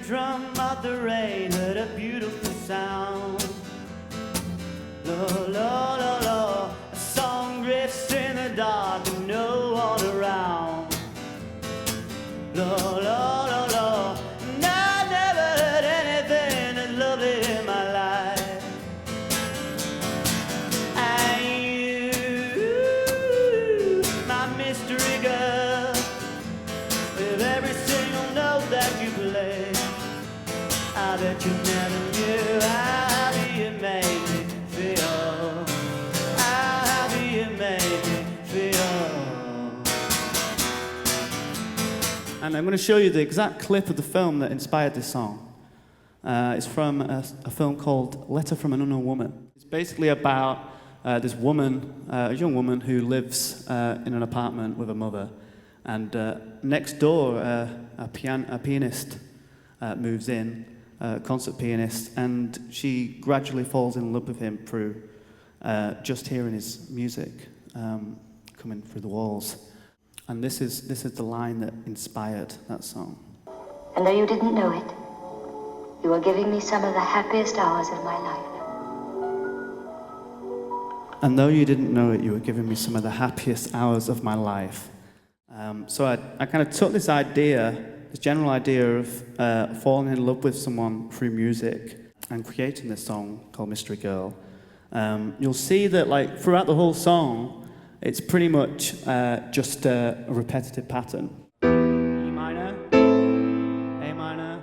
drum of the rain, heard a beautiful sound. La la la la, a song drifts in the dark and no one around. La la la la, and I never heard anything as lovely in my life. And you, my mystery girl, with every single note that you play, I bet you never knew how happy it made me feel. How happy it made me feel. And I'm going to show you the exact clip of the film that inspired this song. It's from a film called Letter from an Unknown Woman. It's basically about this woman, a young woman who lives in an apartment with her mother. And next door, a pianist moves in, a concert pianist, and she gradually falls in love with him through just hearing his music coming through the walls. And this is the line that inspired that song. And though you didn't know it, you were giving me some of the happiest hours of my life. And though you didn't know it, you were giving me some of the happiest hours of my life. So I kind of took this idea, this general idea of falling in love with someone through music and creating this song called Mystery Girl. You'll see that like throughout the whole song, it's pretty much just a repetitive pattern. E minor, A minor,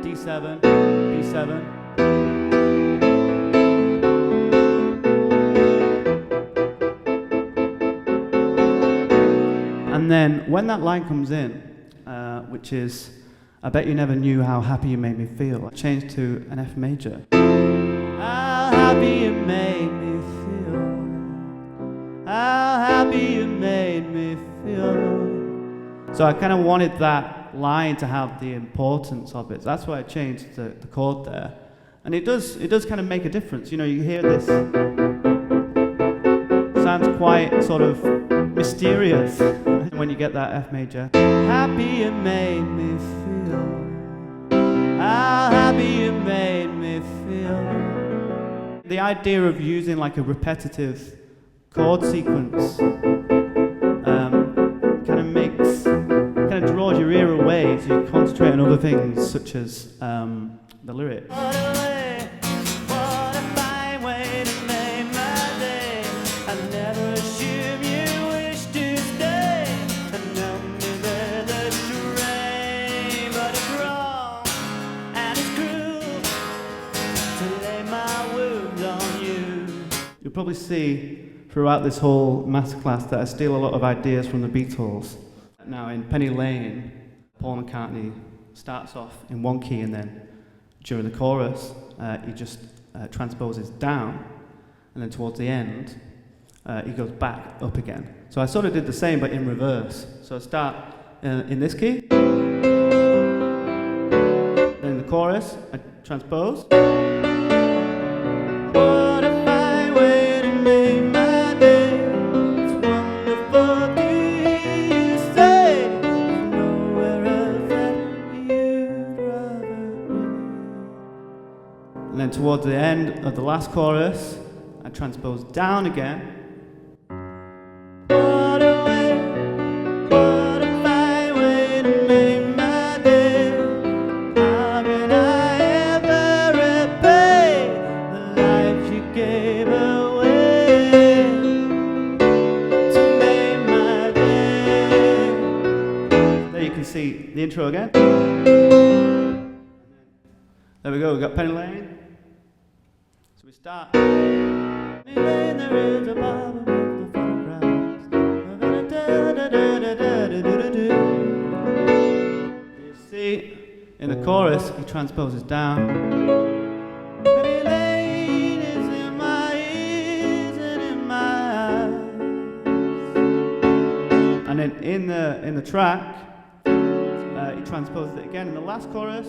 D7, B7. And then when that line comes in, which is, I bet you never knew how happy you made me feel, I changed to an F major. How happy it made me feel. How happy it made me feel. So I kind of wanted that line to have the importance of it. So that's why I changed the chord there. And it does kind of make a difference. You know, you hear this. Sounds quite sort of mysterious when you get that F major. Happy it made me feel. How happy it made me feel. The idea of using like a repetitive chord sequence kind of draws your ear away, so you concentrate on other things such as the lyrics. You'll probably see throughout this whole masterclass that I steal a lot of ideas from the Beatles. Now in Penny Lane, Paul McCartney starts off in one key and then during the chorus he just transposes down, and then towards the end he goes back up again. So I sort of did the same but in reverse. So I start in this key, then in the chorus I transpose. And then towards the end of the last chorus, I transpose down again. What a fine way to make my day. How can I ever repay the life you gave away to make my day? There you can see the intro again. There we go, we've got Penny Lane. So we start. Penny Lane, there is a Bible with the photographs. You see, in the chorus, he transposes down. Penny Lane is in my ears and in my eyes. And then in the track, he transposes it again in the last chorus.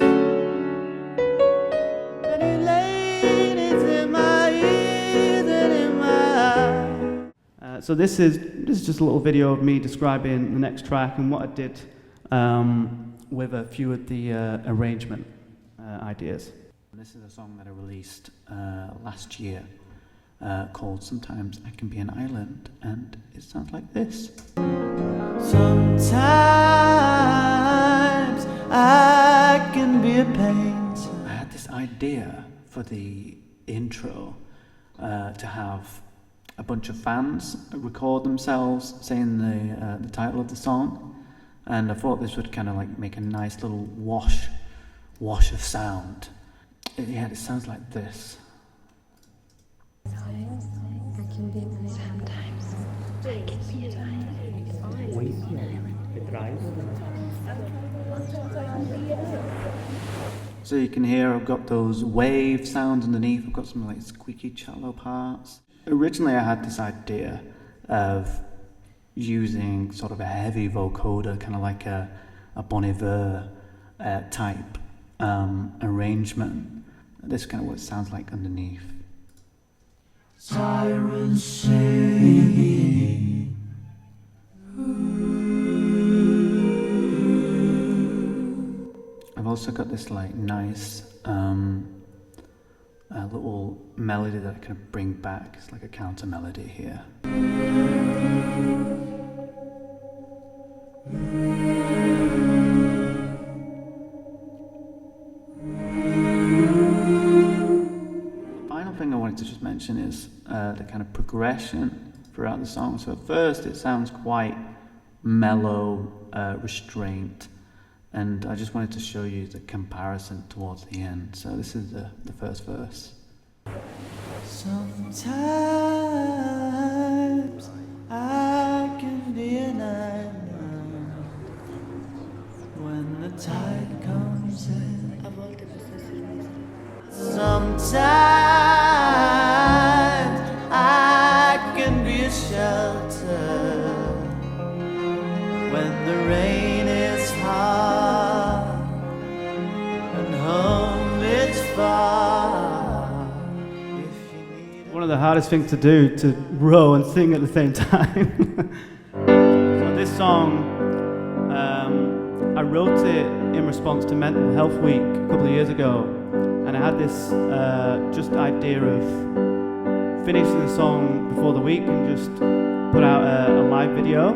Penny Lane is in my ears and in my eyes. So this is just a little video of me describing the next track and what I did with a few of the arrangement ideas. This is a song that I released last year called Sometimes I Can Be an Island, and it sounds like this. Sometimes I can be a pain. I had this idea for the intro to have a bunch of fans record themselves saying the title of the song, and I thought this would kind of like make a nice little wash of sound. Yeah, it sounds like this. Sometimes I can be So you can hear I've got those wave sounds underneath. I've got some like squeaky cello parts. Originally I had this idea of using sort of a heavy vocoder, kind of like a Bon Iver type arrangement. This is kind of what it sounds like underneath. Sirens sing. I've also got this like nice little melody that I kind of bring back. It's like a counter melody here. The final thing I wanted to just mention is the kind of progression throughout the song. So at first it sounds quite mellow, restraint, and I just wanted to show you the comparison towards the end. So this is the first verse. Sometimes I can be an island when the tide comes in. Sometimes I can be a shelter when the rain is hard and home is far. One of the hardest things to do, to row and sing at the same time. So this song, I wrote it in response to Mental Health Week a couple of years ago, and I had this just idea of finishing the song before the week and just put out a live video.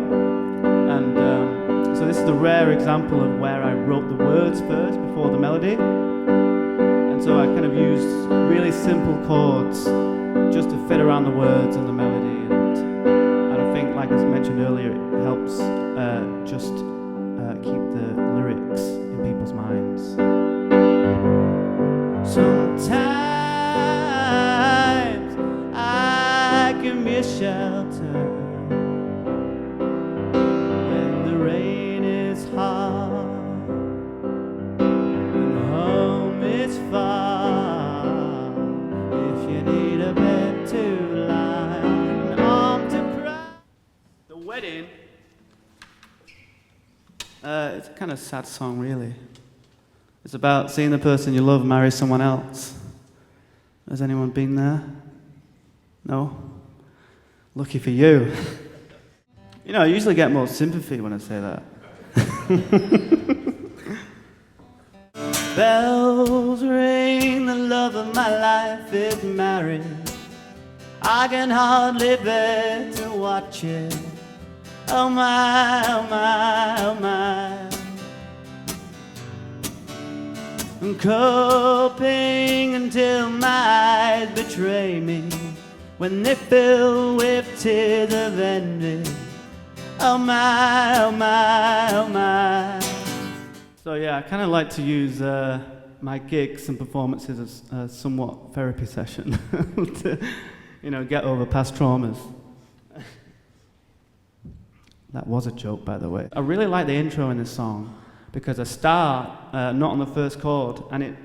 And so this is a rare example of where I wrote the words first before the melody. And so I kind of used really simple chords just to fit around the words and the melody. And I think, like I mentioned earlier, it helps just keep the lyrics in people's minds. Sometimes I can be a shelter when the rain is hard and home is far. If you need a bed to lie, an arm to cry. The wedding, it's a kind of sad song, really. It's about seeing the person you love marry someone else. Has anyone been there? No? Lucky for you. You know, I usually get more sympathy when I say that. Bells ring, the love of my life is married. I can hardly bear to watch it. Oh my, oh my, oh my. I'm coping until my eyes betray me when they fill with tears of envy. Oh my, oh my, oh my. So yeah, I kind of like to use my gigs and performances as a somewhat therapy session to, you know, get over past traumas. That was a joke, by the way. I really like the intro in this song because I start not on the first chord, and it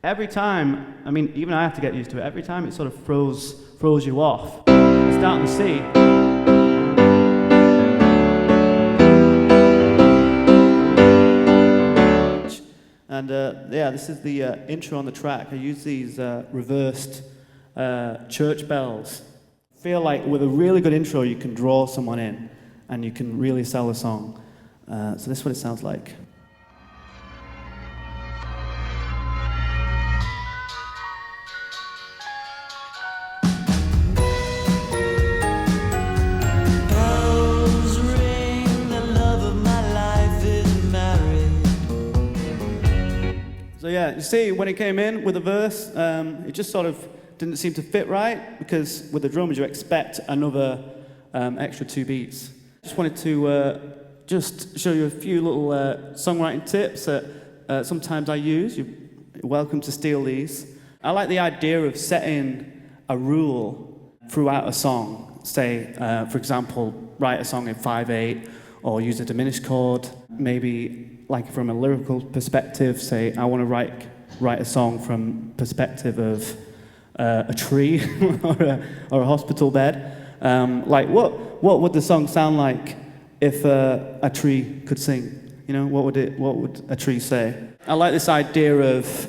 every time, I mean, even I have to get used to it. Every time it sort of throws you off. I start on C. And yeah, this is the intro on the track. I use these reversed church bells. I feel like with a really good intro, you can draw someone in, and you can really sell a song. So this is what it sounds like. So yeah, you see, when it came in with a verse, it just sort of didn't seem to fit right, because with the drums you expect another extra 2 beats. Just wanted to just show you a few little songwriting tips that sometimes I use. You're welcome to steal these. I like the idea of setting a rule throughout a song. Say, for example, write a song in 5/8, or use a diminished chord. Maybe, like from a lyrical perspective, say, I want to write a song from perspective of a tree or a hospital bed. Like, what would the song sound like if a tree could sing? You know, what would a tree say? I like this idea of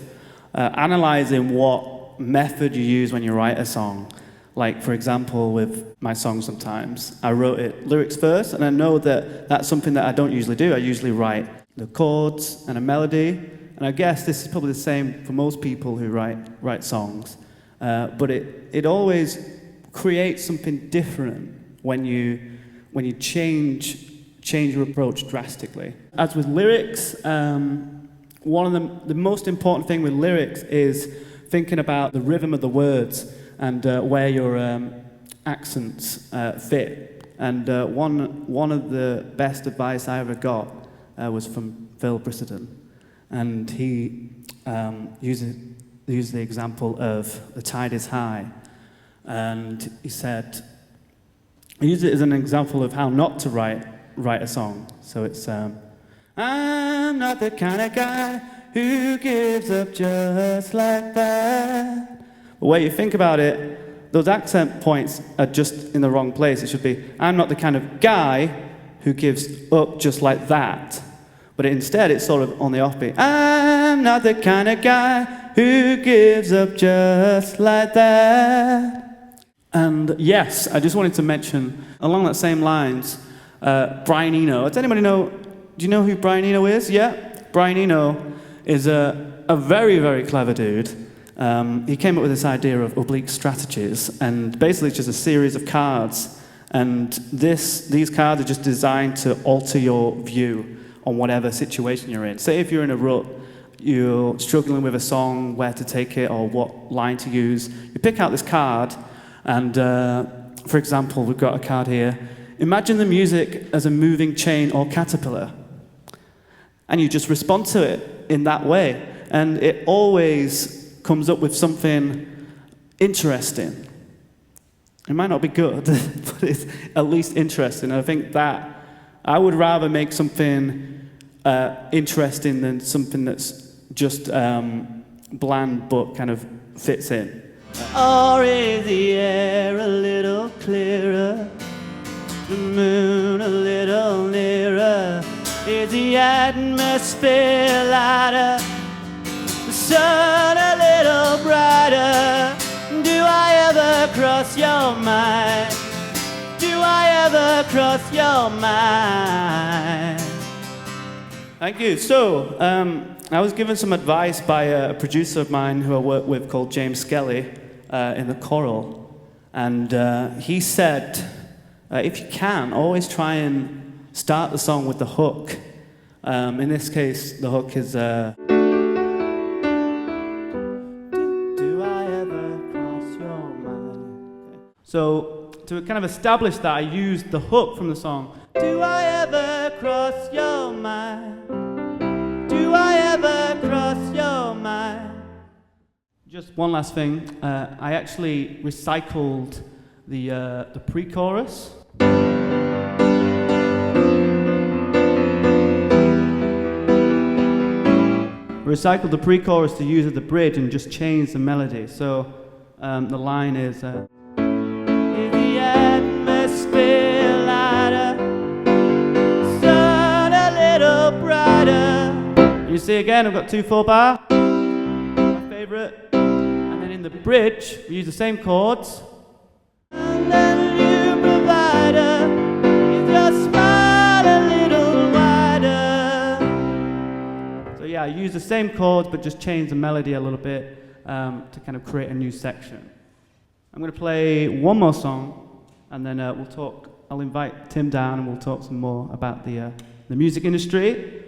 analyzing what method you use when you write a song. Like, for example, with my song sometimes, I wrote it lyrics first, and I know that that's something that I don't usually do. I usually write the chords and a melody, and I guess this is probably the same for most people who write songs. But it always creates something different when you change your approach drastically. As with lyrics, one of the most important thing with lyrics is thinking about the rhythm of the words and where your accents fit. And one of the best advice I ever got was from Phil Brissenden, and he used the example of the tide is high, and he said, he used it as an example of how not to write a song. So it's I'm not the kind of guy who gives up just like that. But when you think about it, those accent points are just in the wrong place. It should be, I'm not the kind of guy who gives up just like that. But instead, it's sort of on the offbeat. I'm not the kind of guy who gives up just like that. And yes, I just wanted to mention, along that same lines, Brian Eno. Does anybody know, do you know who Brian Eno is? Yeah? Brian Eno is a very, very clever dude. He came up with this idea of oblique strategies, and basically it's just a series of cards, and these cards are just designed to alter your view on whatever situation you're in. Say if you're in a rut, you're struggling with a song, where to take it or what line to use, you pick out this card, and for example, we've got a card here. Imagine the music as a moving chain or caterpillar, and you just respond to it in that way, and it always comes up with something interesting. It might not be good, but it's at least interesting. I think that I would rather make something interesting than something that's just bland but kind of fits in. Or is the air a little clearer? The moon a little nearer? Is the atmosphere lighter? The sun a little brighter? Do I ever cross your mind? Do I ever cross your mind? Thank you. So, I was given some advice by a producer of mine who I work with called James Skelly in the choral. And he said, if you can, always try and start the song with the hook. In this case, the hook is... So, to kind of establish that, I used the hook from the song. Do I ever cross your mind? Do I ever cross your mind? Just one last thing. I actually recycled the pre-chorus. Recycled the pre-chorus to use as the bridge and just change the melody. So the line is... atmosphere lighter, sun a little brighter. You see again, I've got 2/4 bar, my favourite, and then in the bridge we use the same chords. And then you provide is your smile a little wider. So yeah, I use the same chords but just change the melody a little bit to kind of create a new section. I'm going to play one more song. And then we'll talk. I'll invite Tim down and we'll talk some more about the music industry.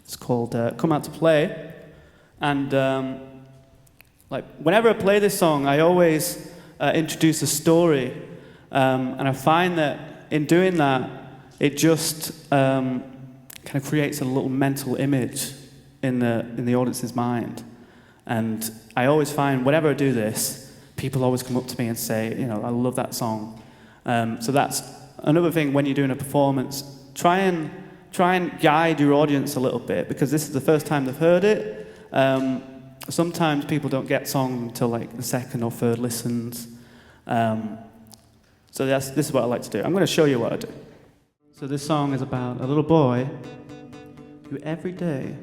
It's called Come Out to Play. And like whenever I play this song, I always introduce a story, and I find that in doing that, it just kind of creates a little mental image in the audience's mind. And I always find whenever I do this, people always come up to me and say, you know, I love that song. So that's another thing when you're doing a performance. Try and guide your audience a little bit, because this is the first time they've heard it. Sometimes people don't get songs until like the second or third listens. So this is what I like to do. I'm going to show you what I do. So this song is about a little boy who every day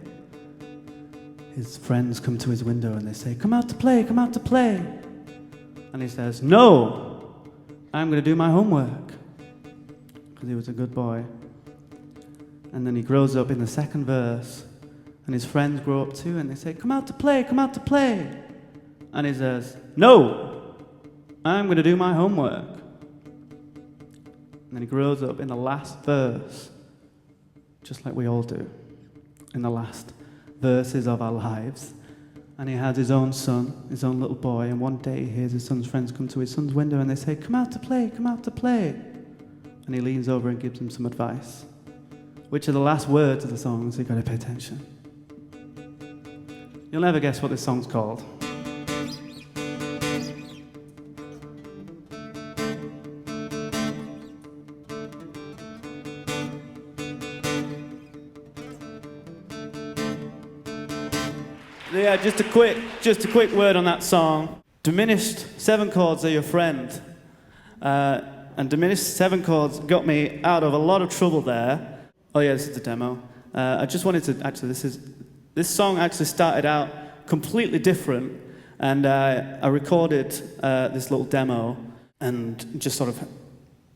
his friends come to his window and they say, "Come out to play, come out to play." And he says, "No, I'm going to do my homework," because he was a good boy. And then he grows up in the second verse, and his friends grow up too, and they say, "Come out to play, come out to play." And he says, "No, I'm going to do my homework." And then he grows up in the last verse, just like we all do, in the last verses of our lives. And he has his own son, his own little boy, and one day he hears his son's friends come to his son's window and they say, "Come out to play, come out to play." And he leans over and gives him some advice, which are the last words of the song, so you've got to pay attention. You'll never guess what this song's called. Yeah, just a quick word on that song. Diminished 7 chords are your friend. And diminished 7 chords got me out of a lot of trouble there. Oh yeah, this is the demo. I just wanted to, actually, this song actually started out completely different, and I recorded this little demo and just sort of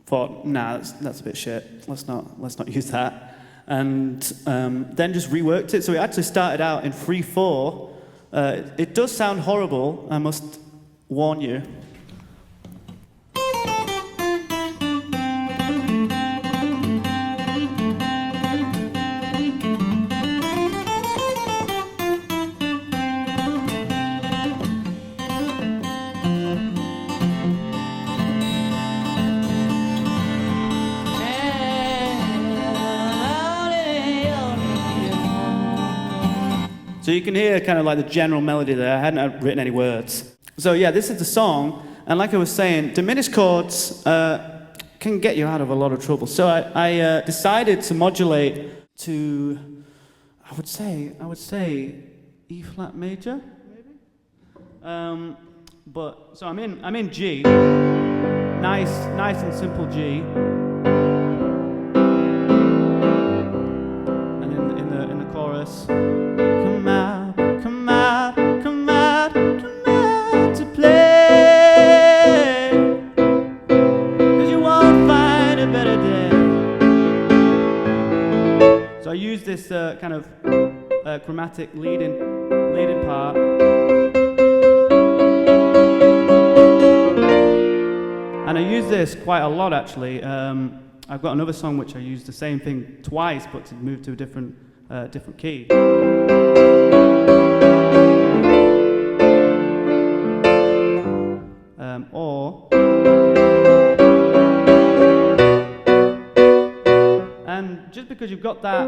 thought, nah, that's a bit shit. Let's not use that. And then just reworked it. So it actually started out in 3/4. It does sound horrible, I must warn you. So you can hear kind of like the general melody there. I hadn't written any words. So yeah, this is the song. And like I was saying, diminished chords can get you out of a lot of trouble. So I decided to modulate to, I would say E flat major, maybe. But so I'm in G, nice and simple G. And in the chorus. Come out to play, 'cause you won't find a better day. So I use this kind of chromatic leading part. And I use this quite a lot, actually. I've got another song which I use the same thing twice, but to move to a different key. And just because you've got that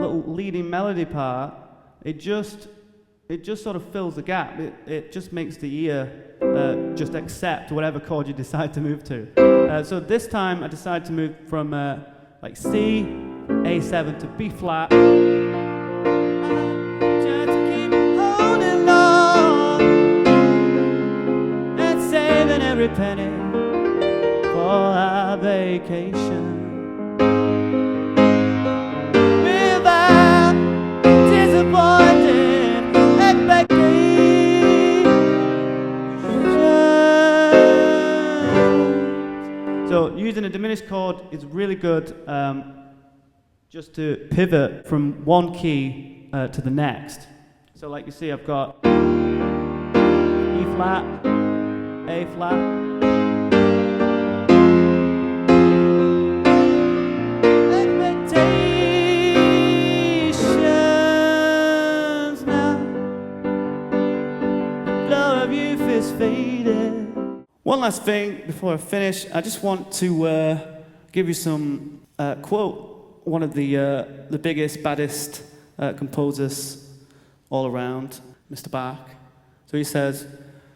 little leading melody part, it just sort of fills the gap. It just makes the ear just accept whatever chord you decide to move to. So this time I decided to move from like C, A7 to B flat. Just keep holding on and saving every penny for our vacation. Without disappointing expectations. So using a diminished chord is really good. Just to pivot from one key to the next. So like you see, I've got E flat, A flat. Expectations. One last thing before I finish, I just want to give you some quote one of the biggest, baddest composers all around, Mr. Bach. So he says,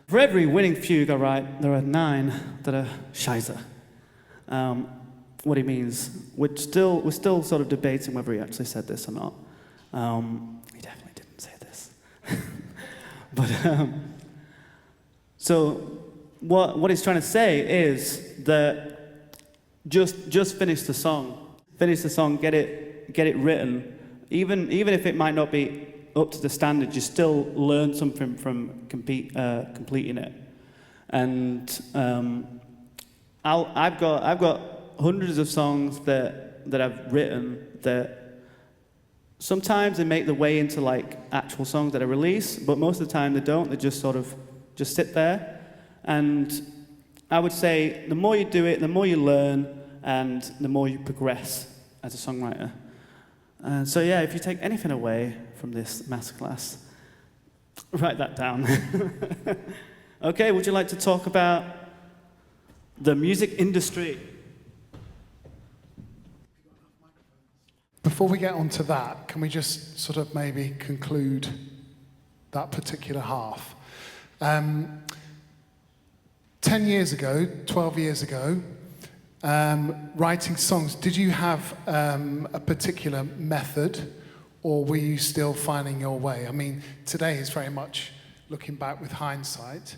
"For every winning fugue I write, there are 9 that are scheisse." What he means, we're still sort of debating whether he actually said this or not. He definitely didn't say this. But so what he's trying to say is that just finish the song, get it written, even if it might not be up to the standard, you still learn something from completing it. And I've got hundreds of songs that I've written that sometimes they make their way into like actual songs that I release, but most of the time they don't. They just sort of just sit there. And I would say the more you do it, the more you learn, and the more you progress as a songwriter. And so yeah, if you take anything away from this masterclass, write that down. Okay, would you like to talk about the music industry? Before we get on to that, can we just sort of maybe conclude that particular half? 10 years ago, 12 years ago, writing songs, did you have a particular method, or were you still finding your way? I mean, today is very much looking back with hindsight,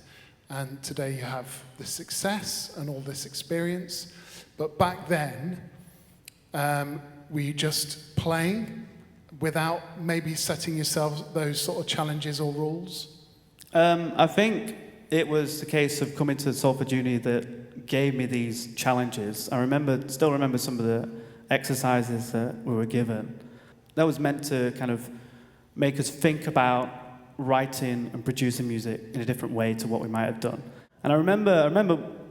and today you have the success and all this experience. But back then, were you just playing without maybe setting yourself those sort of challenges or rules? I think it was the case of coming to Salford Uni that gave me these challenges. I still remember some of the exercises that we were given. That was meant to kind of make us think about writing and producing music in a different way to what we might have done. And I remember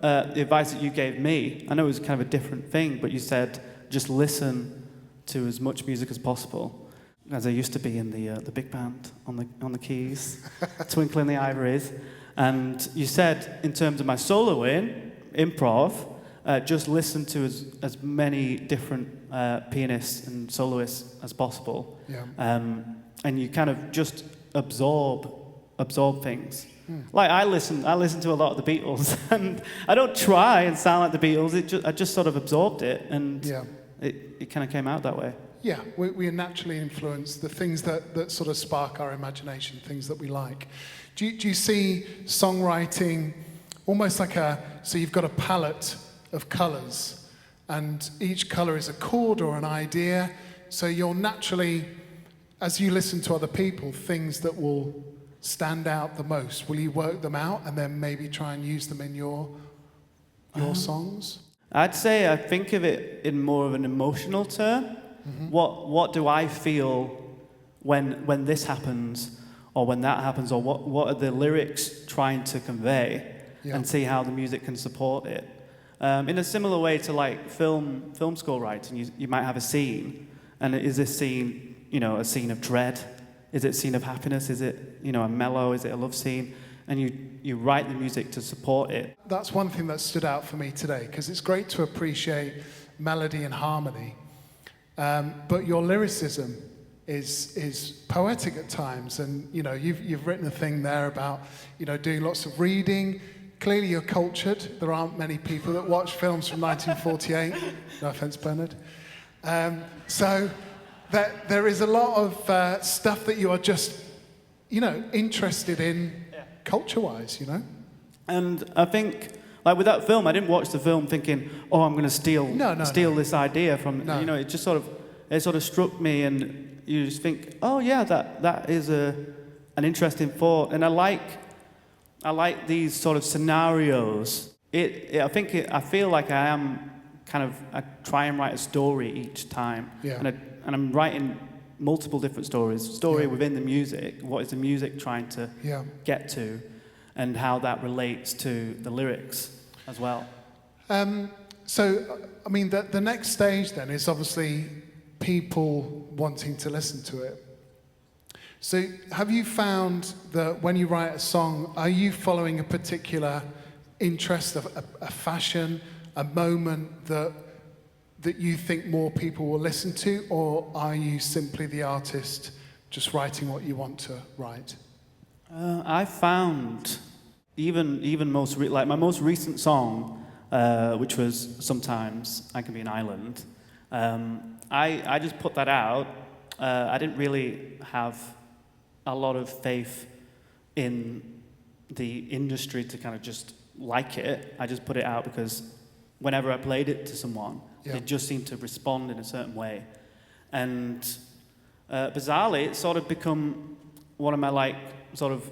the advice that you gave me. I know it was kind of a different thing, but you said just listen to as much music as possible, as I used to be in the big band on the keys, twinkling the ivories. And you said, in terms of my soloing, improv, just listen to as many different pianists and soloists as possible. Yeah. And you kind of just absorb things. Like I listen to a lot of the Beatles, and I don't try and sound like the Beatles. I just sort of absorbed it, and Yeah. it kind of came out that way. Yeah, we naturally influence the things that sort of spark our imagination, things that we like. Do you see songwriting almost like so you've got a palette of colours, and each colour is a chord or an idea, so you'll naturally, as you listen to other people, things that will stand out the most, will you work them out and then maybe try and use them in your songs? I'd say I think of it in more of an emotional term. Mm-hmm. What do I feel when this happens, or when that happens, or what are the lyrics trying to convey, and see how the music can support it. In a similar way to like film score writing, you might have a scene, and is this scene, a scene of dread? Is it a scene of happiness? Is it, a mellow? Is it a love scene? And you write the music to support it. That's one thing that stood out for me today, because it's great to appreciate melody and harmony, but your lyricism is poetic at times, and you've written a thing there about doing lots of reading. Clearly you're cultured. There aren't many people that watch films from 1948. No offense, Bernard. So there is a lot of stuff that you are just interested in, culture-wise, And I think, like with that film, I didn't watch the film thinking, "Oh, I'm going to steal this idea from." No. It just sort of struck me, and you just think, "Oh yeah, that is an interesting thought." And I like these sort of scenarios. I feel like I try and write a story each time, and I'm writing multiple different stories. Within the music. What is the music trying to get to, and how that relates to the lyrics as well. So, I mean, the next stage then is obviously people wanting to listen to it. So have you found that when you write a song, are you following a particular interest, a fashion, a moment that you think more people will listen to, or are you simply the artist just writing what you want to write? I found even my most recent song, which was Sometimes I Can Be an Island. I just put that out. I didn't really have a lot of faith in the industry to kind of just like it. I just put it out because whenever I played it to someone, they just seemed to respond in a certain way. And bizarrely, it's sort of become one of my sort of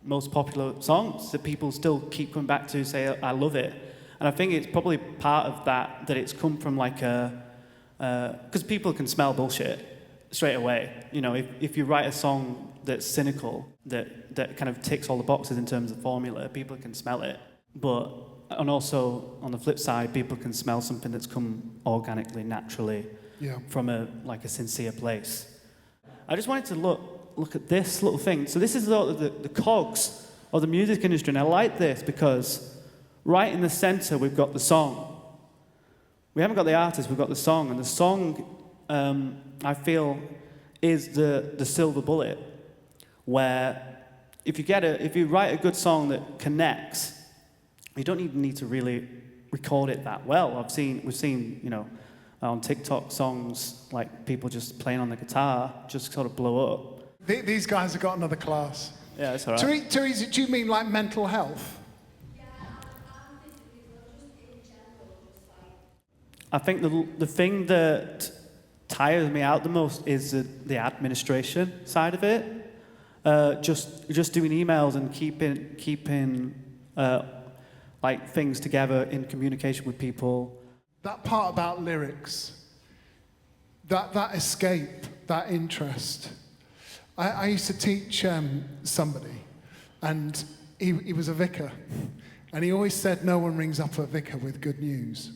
most popular songs that people still keep coming back to, say I love it. And I think it's probably part of that it's come from because people can smell bullshit straight away. You know, if you write a song that's cynical, that kind of ticks all the boxes in terms of formula, people can smell it. And also, on the flip side, people can smell something that's come organically, naturally, from a sincere place. I just wanted to look at this little thing. So this is the cogs of the music industry, and I like this because right in the center we've got the song. We haven't got the artist, we've got the song, and the song, I feel, is the silver bullet, where if you write a good song that connects, you don't even need to really record it that well. We've seen, you know, on TikTok songs like people just playing on the guitar just sort of blow up. These guys have got another class. Yeah, that's all right. Teresa, do you mean like mental health? I think the thing that tires me out the most is the administration side of it. Just doing emails and keeping things together in communication with people. That part about lyrics, that escape, that interest. I used to teach somebody, and he was a vicar, and he always said no one rings up a vicar with good news.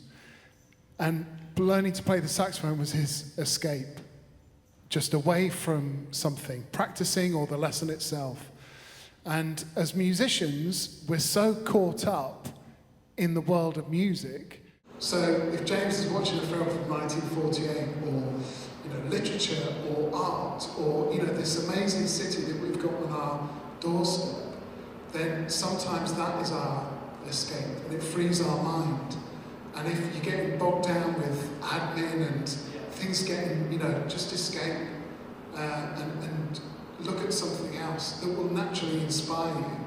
And learning to play the saxophone was his escape, just away from something, practicing or the lesson itself. And as musicians, we're so caught up in the world of music. So if James is watching a film from 1948, or literature or art, or this amazing city that we've got on our doorstep, then sometimes that is our escape, and it frees our mind. And if you're getting bogged down with admin and things getting, just escape and look at something else that will naturally inspire you,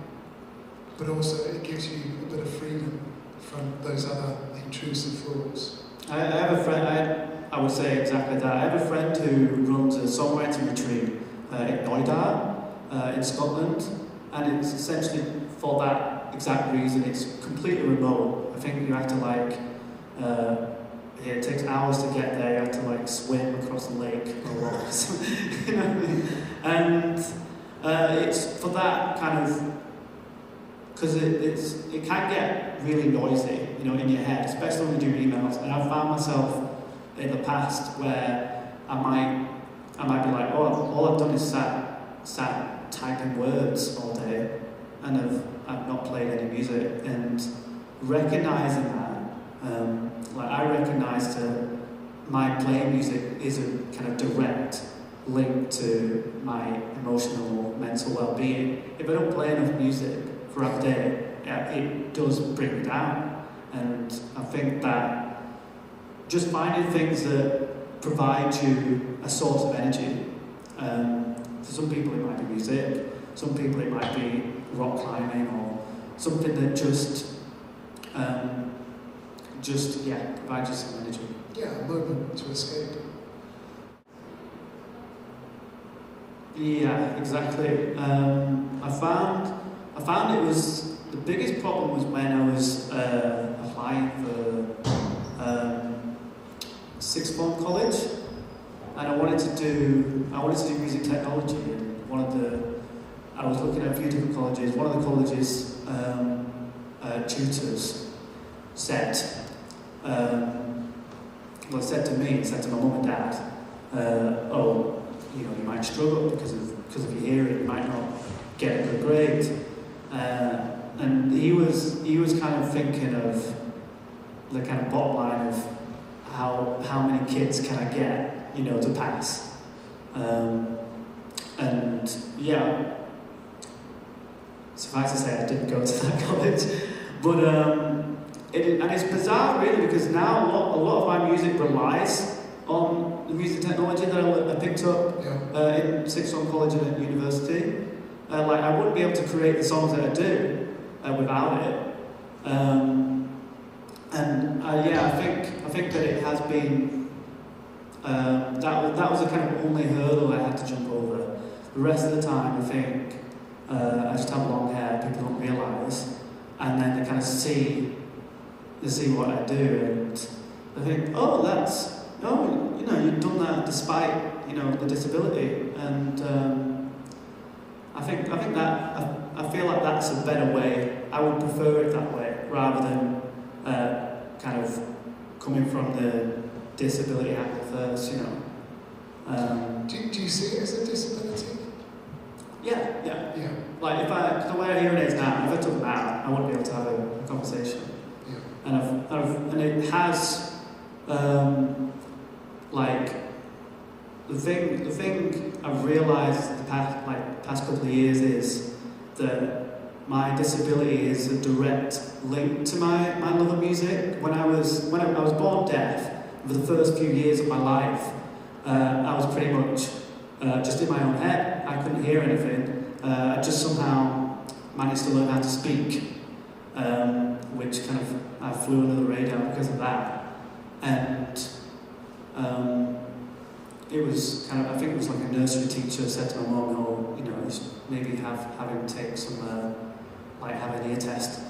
but also it gives you a bit of freedom from those other intrusive thoughts. I have a friend, I would say exactly that. I have a friend who runs a songwriting retreat in Noida, in Scotland, and it's essentially for that exact reason. It's completely remote. I think you have to it takes hours to get there. You have to swim across the lake or what, you know what I mean? And it's for that kind of, because it can get really noisy, in your head, especially when you do emails. And I've found myself in the past where I might be like, oh, all I've done is sat typing words all day, and I've not played any music. And recognizing that, I recognise that my playing music is a kind of direct link to my emotional, mental well-being. If I don't play enough music throughout the day, it does bring me down. And I think that just finding things that provide you a source of energy. For some people it might be music, some people it might be rock climbing, or something that just provides you some energy. Yeah, a moment to escape. Yeah, exactly. I found it was, the biggest problem was when I was applying for sixth form college, and I wanted to do music technology, and I was looking at a few different colleges. One of the colleges tutors said to my mum and dad, you might struggle because of your hearing, you might not get a good grade. And he was kind of thinking of the kind of bottom line of how many kids can I get, you know, to pass. And yeah, suffice to say, I didn't go to that college, but and it's bizarre really, because now a lot of my music relies on the music technology that I picked up in sixth form college and at university. Like I wouldn't be able to create the songs that I do without it. I think that it has been that was the kind of only hurdle I had to jump over. The rest of the time, I think I just have long hair. People don't realise, and then they kind of see what I do, and they think, oh, you know, you've done that despite, you know, the disability, and I feel like that's a better way. I would prefer it that way rather than kind of coming from the disability angle first, you know. Do you see it as a disability? Yeah. Like the way I hear it is now, if I took them out, I wouldn't be able to have a conversation. Yeah. And it has like the thing I've realised the past couple of years is that my disability is a direct link to my love of music. When I was born deaf, for the first few years of my life, I was pretty much just in my own head. I couldn't hear anything. I just somehow managed to learn how to speak, which kind of I flew under the radar because of that. And it was kind of, I think it was like a nursery teacher said to my mum, oh, you know, maybe have him take some, like have an ear test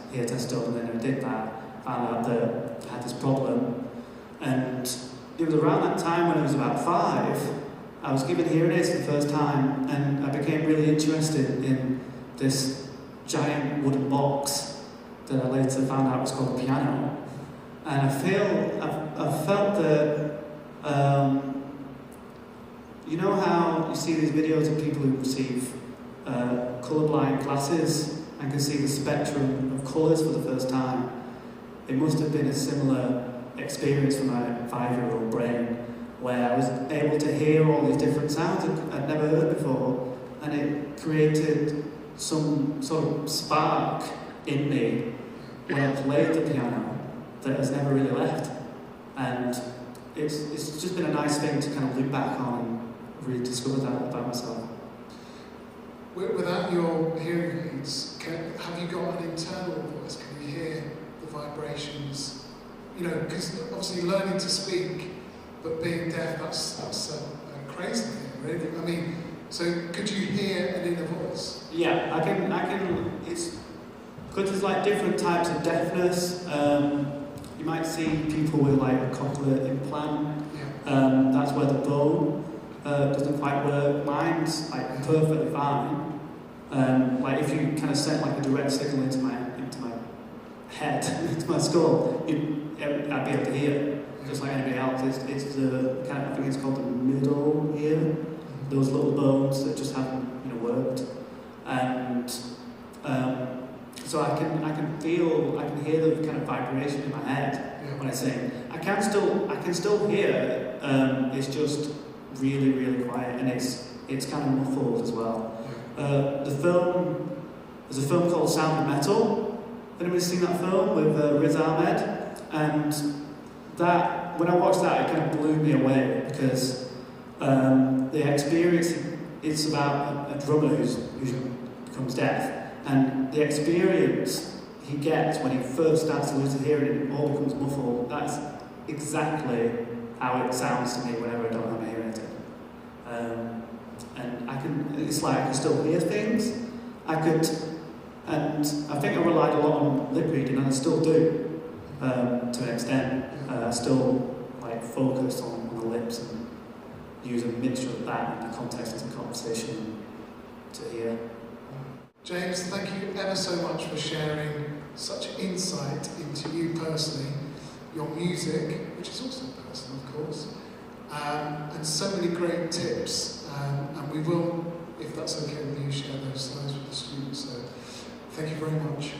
done, and then I did that, found out that I had this problem. And it was around that time when I was about 5, I was given hearing aids for the first time, and I became really interested in this giant wooden box that I later found out was called a piano. And I felt that, you know how you see these videos of people who receive colourblind glasses and can see the spectrum of colours for the first time? It must have been a similar experience for my 5-year-old brain, where I was able to hear all these different sounds I'd never heard before, and it created some sort of spark in me when I played the piano that has never really left. And it's just been a nice thing to kind of look back on and really discover that about myself. Without your hearing aids, have you got an internal voice? Can you hear the vibrations? You know, because obviously learning to speak, but being deaf, that's a crazy thing, really. I mean, so could you hear an inner voice? Yeah, I can. It's because there's like different types of deafness. You might see people with like a cochlear implant. Yeah. That's where the bone doesn't quite work. Mine's like perfectly fine. Like if you kind of sent like a direct signal into my head, into my skull, I'd be able to hear, just like anybody else. It's the kind of, I think it's called the middle ear, those little bones that just haven't, you know, worked. And so I can hear the kind of vibration in my head when I sing. I can still hear it. It's just really, really quiet, and it's kind of muffled as well. There's a film called Sound of Metal. Anybody's seen that film with Riz Ahmed? And that, when I watched that, it kind of blew me away, because the experience, it's about a drummer who becomes deaf, and the experience he gets when he first starts to lose his hearing and it all becomes muffled, that's exactly how it sounds to me whenever I don't have my hearing aid. And it's like I can still hear things. And I think I relied a lot on lip reading, and I still do, to an extent. I still like focus on the lips and use a mixture of that in the context of the conversation to hear. James, thank you ever so much for sharing such insight into you personally, your music, which is also personal, of course, and so many great tips. And we will, if that's okay with you, share those slides with the students. So Thank you very much.